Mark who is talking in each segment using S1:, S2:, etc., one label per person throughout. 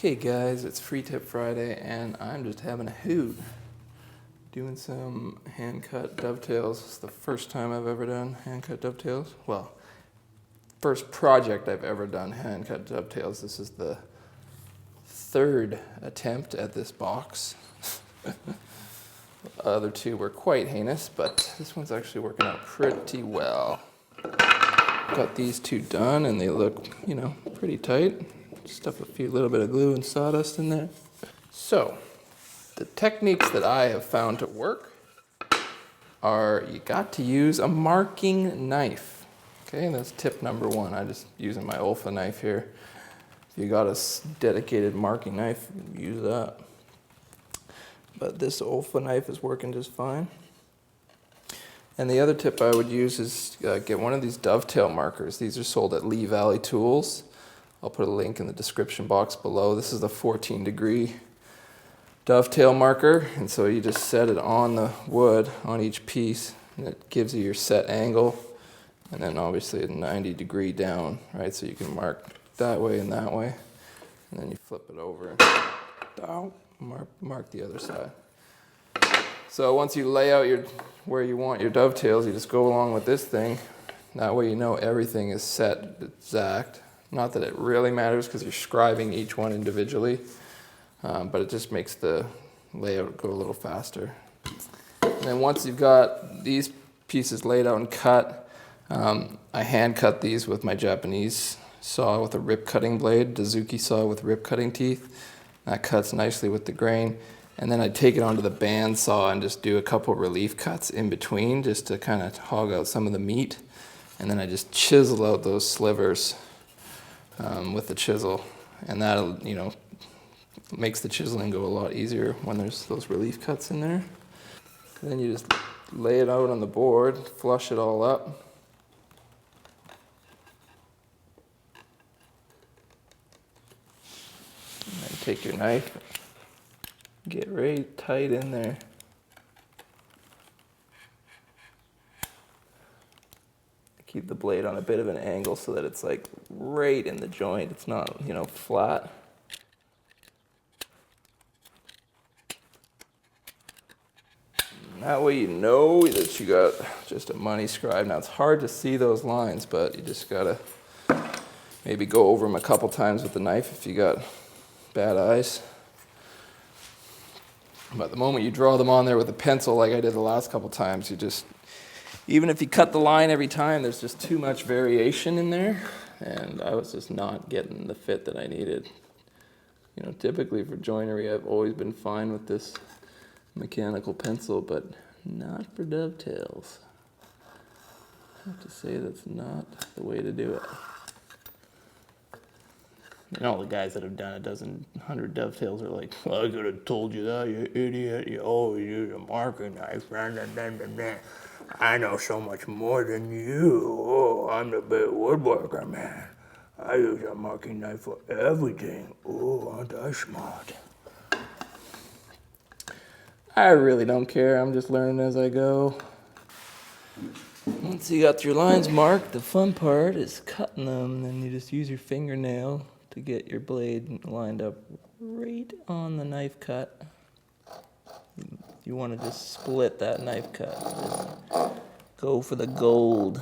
S1: Okay guys, it's Free Tip Friday and I'm just having a hoot doing some hand cut dovetails. It's the first time I've ever done hand cut dovetails. Well, first project I've ever done hand cut dovetails. This is the third attempt at this box. The other two were quite heinous, but this one's actually working out pretty well. Got these two done and they look, pretty tight. Stuff a little bit of glue and sawdust in there. So, the techniques that I have found to work are you got to use a marking knife. Okay, that's tip number one. I'm just using my Olfa knife here. If you got a dedicated marking knife, use that. But this Olfa knife is working just fine. And the other tip I would use is get one of these dovetail markers. These are sold at Lee Valley Tools. I'll put a link in the description box below. This is the 14-degree dovetail marker, and so you just set it on the wood on each piece, and it gives you your set angle, and then obviously a 90-degree down, right? So you can mark that way, and then you flip it over and down, mark the other side. So once you lay out where you want your dovetails, you just go along with this thing. That way you know everything is set exact. Not that it really matters because you're scribing each one individually, but it just makes the layout go a little faster. And then once you've got these pieces laid out and cut, I hand cut these with my Japanese saw with a rip cutting blade, Dazuki saw with rip cutting teeth. That cuts nicely with the grain. And then I take it onto the band saw and just do a couple relief cuts in between just to kind of hog out some of the meat. And then I just chisel out those slivers with the chisel, and that'll, makes the chiseling go a lot easier when there's those relief cuts in there. And then you just lay it out on the board, flush it all up. And then take your knife, get right tight in there. Keep the blade on a bit of an angle so that it's like right in the joint. It's not, flat. And that way you know that you got just a money scribe. Now it's hard to see those lines, but you just gotta maybe go over them a couple times with the knife if you got bad eyes. But the moment you draw them on there with a pencil like I did the last couple times, even if you cut the line every time, there's just too much variation in there, and I was just not getting the fit that I needed. Typically for joinery, I've always been fine with this mechanical pencil, but not for dovetails. I have to say that's not the way to do it. And all the guys that have done 100 dovetails are like, well, I could have told you that, you idiot. You always use a marking knife. I know so much more than you. Oh, I'm the big woodworker, man. I use a marking knife for everything. Oh, aren't I smart? I really don't care. I'm just learning as I go. Once you got your lines marked, the fun part is cutting them. Then you just use your fingernail to get your blade lined up right on the knife cut. You want to just split that knife cut. Just go for the gold.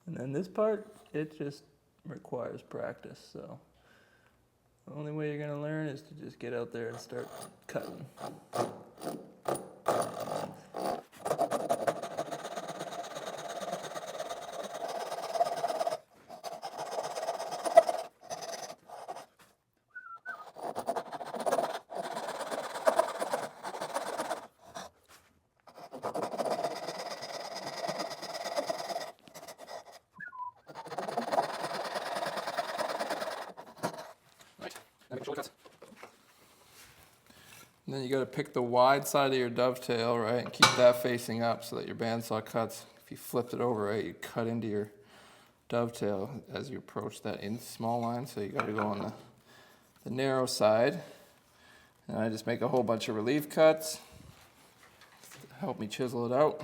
S1: And then this part, it just requires practice, so the only way you're going to learn is to just get out there and start cutting. And then you got to pick the wide side of your dovetail, right, and keep that facing up so that your bandsaw cuts. If you flipped it over, right, you cut into your dovetail as you approach that in small line. So you got to go on the narrow side. And I just make a whole bunch of relief cuts. Help me chisel it out.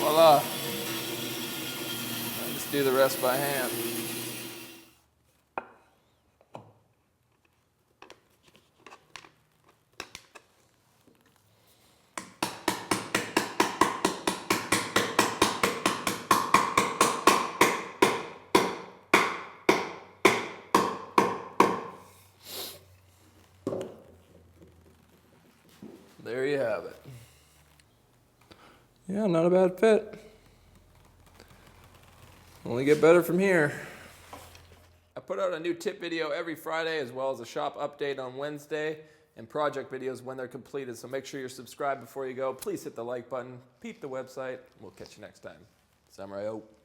S1: Voila. I just do the rest by hand. There you have it. Yeah, not a bad fit. Only get better from here. I put out a new tip video every Friday as well as a shop update on Wednesday and project videos when they're completed. So make sure you're subscribed before you go. Please hit the like button, peep the website. We'll catch you next time. Samurai out.